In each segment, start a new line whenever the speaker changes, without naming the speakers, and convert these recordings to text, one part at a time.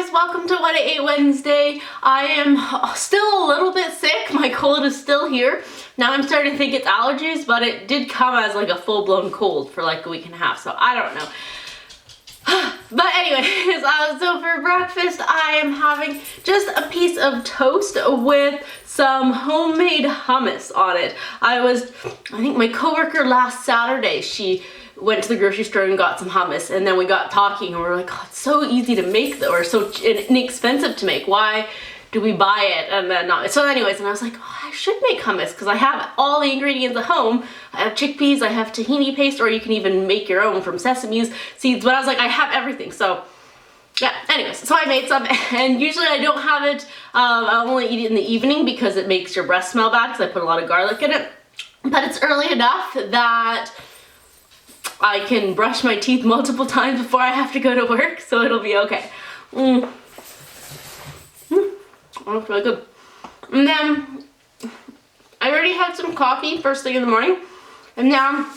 guys, welcome to What I Ate Wednesday. I am still a little bit sick. My cold is still here. Now I'm starting to think it's allergies, but it did come as like a full-blown cold for like a week and a half, so I don't know. But anyways, so for breakfast I am having just a piece of toast with some homemade hummus on it. I think my coworker last Saturday, she went to the grocery store and got some hummus, and then we got talking and we were like, oh, it's so easy to make or so inexpensive to make. Why do we buy it and then not? So anyways, and I was like, oh, I should make hummus because I have all the ingredients at home. I have chickpeas, I have tahini paste, or you can even make your own from sesame seeds, but I was like, I have everything. So yeah, anyways, so I made some, and usually I don't have it, I only eat it in the evening because it makes your breath smell bad because I put a lot of garlic in it. But it's early enough that I can brush my teeth multiple times before I have to go to work, so it'll be okay. Oh, that's really good. And then I already had some coffee first thing in the morning, and now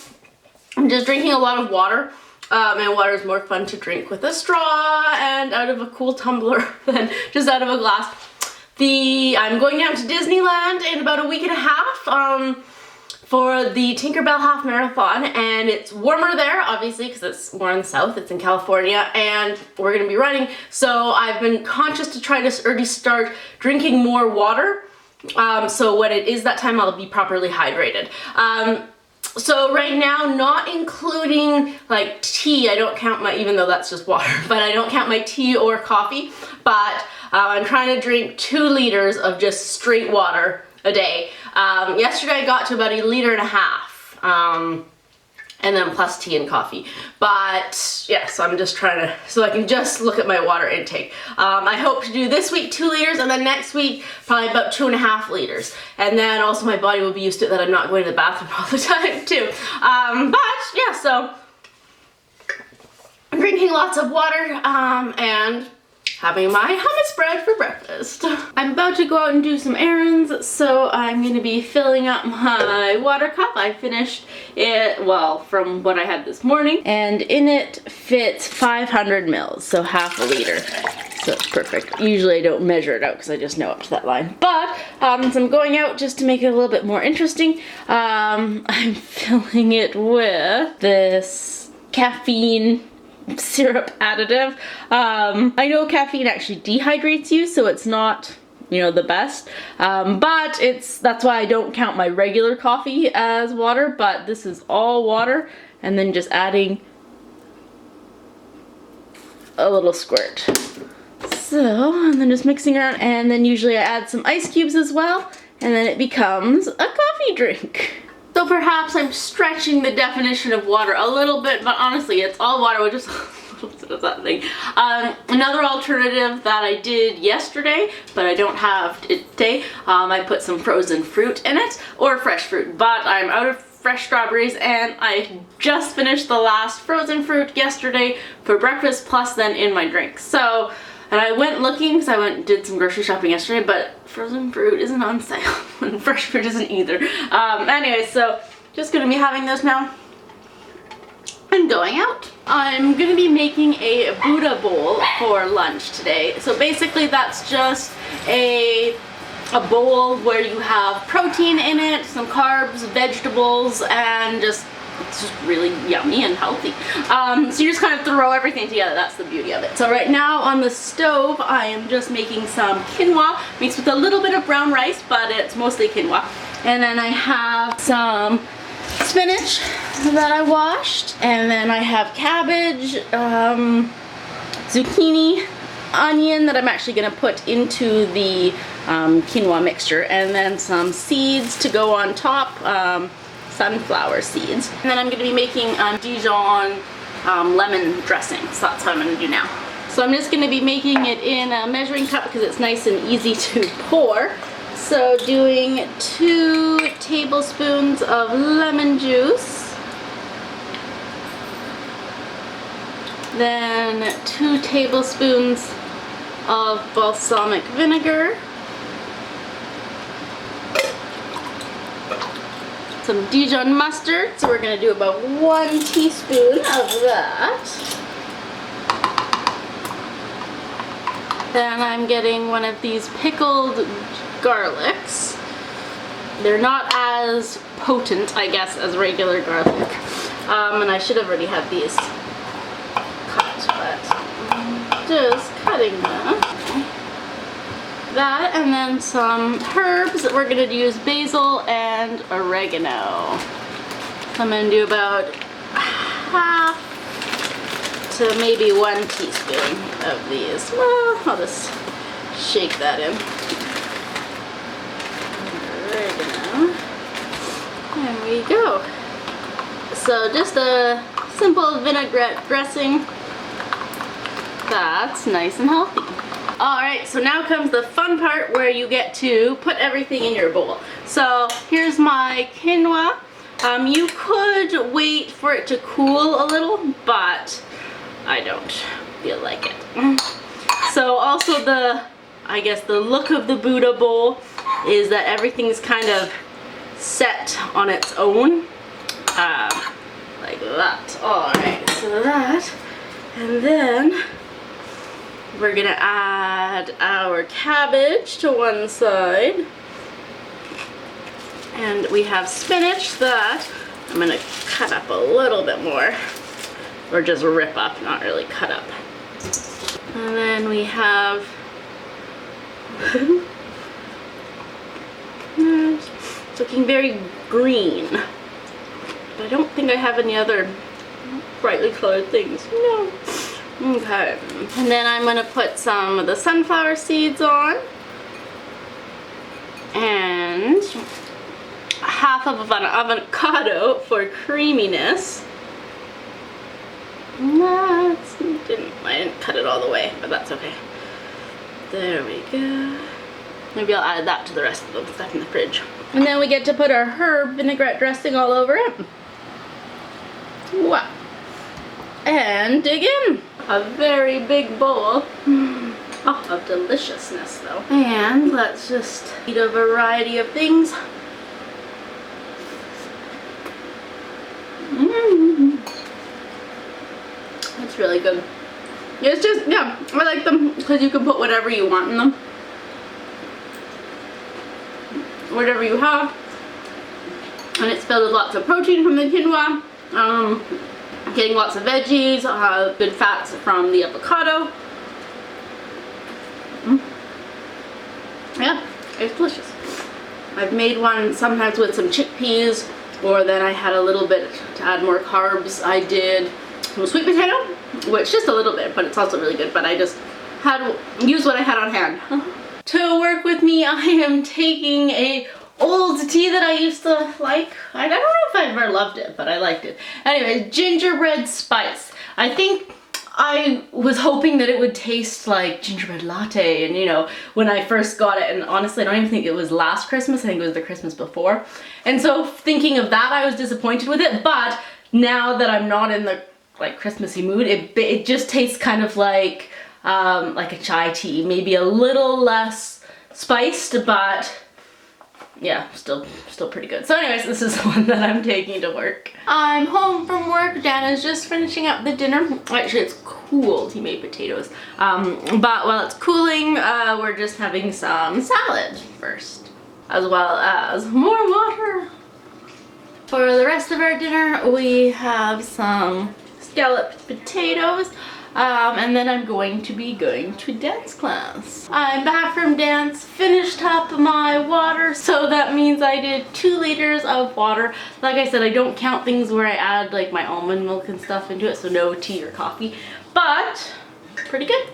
I'm just drinking a lot of water. And water is more fun to drink with a straw and out of a cool tumbler than just out of a glass. I'm going down to Disneyland in about a week and a half for the Tinkerbell Half Marathon, and it's warmer there, obviously, because it's more in the south. It's in California, and we're going to be running. So I've been conscious to try to already start drinking more water. So when it is that time, I'll be properly hydrated. So right now, not including like tea, I don't count my, even though that's just water, but I don't count my tea or coffee, but I'm trying to drink 2 liters of just straight water a day. Yesterday I got to about 1.5 liters, and then plus tea and coffee. But yeah, so I'm just trying to, so I can just look at my water intake. I hope to do this week 2 liters, and then next week probably about 2.5 liters. And then also my body will be used to it that I'm not going to the bathroom all the time too. But yeah, so I'm drinking lots of water and having my hummus bread for breakfast. I'm about to go out and do some errands, so I'm going to be filling up my water cup. I finished it, well, from what I had this morning, and in it fits 500 mils, so half a liter. So it's perfect. Usually I don't measure it out because I just know up to that line. But so I'm going out just to make it a little bit more interesting. I'm filling it with this caffeine syrup additive. I know caffeine actually dehydrates you, so it's not, you know, the best, but that's why I don't count my regular coffee as water, but this is all water, and then just adding a little squirt. So, and then just mixing around, and then usually I add some ice cubes as well, and then it becomes a coffee drink. So perhaps I'm stretching the definition of water a little bit, but honestly, it's all water with just a little bit of that thing. Another alternative that I did yesterday, but I don't have it today, I put some frozen fruit in it, or fresh fruit, but I'm out of fresh strawberries, and I just finished the last frozen fruit yesterday for breakfast, plus then in my drink. So, and I went looking, because I did some grocery shopping yesterday, but frozen fruit isn't on sale, and fresh fruit isn't either. Anyway, so just going to be having those now and going out. I'm going to be making a Buddha bowl for lunch today. So basically that's just a bowl where you have protein in it, some carbs, vegetables, and it's just really yummy and healthy. So you just kind of throw everything together. That's the beauty of it. So right now on the stove, I am just making some quinoa mixed with a little bit of brown rice, but it's mostly quinoa. And then I have some spinach that I washed, and then I have cabbage, zucchini, onion that I'm actually going to put into the quinoa mixture, and then some seeds to go on top. Sunflower seeds. And then I'm going to be making Dijon lemon dressing. So that's what I'm going to do now. So I'm just going to be making it in a measuring cup because it's nice and easy to pour. So doing 2 tablespoons of lemon juice. Then 2 tablespoons of balsamic vinegar. Some Dijon mustard, so we're going to do about 1 teaspoon of that. Then I'm getting one of these pickled garlics. They're not as potent, I guess, as regular garlic. And I should have already had these cut, but I'm just cutting them. That, and then some herbs. We're gonna use basil and oregano. So I'm gonna do about half to maybe 1 teaspoon of these. Well, I'll just shake that in. Oregano. There we go. So just a simple vinaigrette dressing. That's nice and healthy. Alright, so now comes the fun part where you get to put everything in your bowl. So here's my quinoa. You could wait for it to cool a little, but I don't feel like it. So also I guess the look of the Buddha bowl is that everything's kind of set on its own. Like that. Alright, so that. And then we're gonna add our cabbage to one side. And we have spinach that I'm gonna cut up a little bit more. Or just rip up, not really cut up. And then we have it's looking very green. But I don't think I have any other brightly colored things. No. Okay. And then I'm gonna put some of the sunflower seeds on. And half of an avocado for creaminess. I didn't cut it all the way, but that's okay. There we go. Maybe I'll add that to the rest of the stuff in the fridge. And then we get to put our herb vinaigrette dressing all over it. Wow. And dig in. A very big bowl. Oh, of deliciousness though. And let's just eat a variety of things. It's really good. It's just, yeah, I like them because you can put whatever you want in them. Whatever you have. And it's filled with lots of protein from the quinoa. Getting lots of veggies, good fats from the avocado. Yeah, it's delicious. I've made one sometimes with some chickpeas, or then I had a little bit to add more carbs. I did some sweet potato, which just a little bit, but it's also really good. But I just had used what I had on hand. To work with me, I am taking a old tea that I used to like. I don't know if I've ever loved it, but I liked it. Anyway, gingerbread spice. I think I was hoping that it would taste like gingerbread latte, and you know, when I first got it, and honestly I don't even think it was last Christmas, I think it was the Christmas before. And so thinking of that, I was disappointed with it, but now that I'm not in the like Christmassy mood, it just tastes kind of like a chai tea, maybe a little less spiced, but yeah, still pretty good. So anyways, this is the one that I'm taking to work. I'm home from work. Dan is just finishing up the dinner. Actually, it's cooled. He made potatoes. But while it's cooling, we're just having some salad first, as well as more water. For the rest of our dinner, we have some scalloped potatoes. And then I'm going to be going to dance class. I'm back from dance, finished up my water, so that means I did 2 liters of water. Like I said, I don't count things where I add like my almond milk and stuff into it, so no tea or coffee, but pretty good.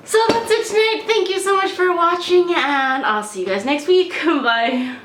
So that's it tonight. Thank you so much for watching, and I'll see you guys next week. Bye.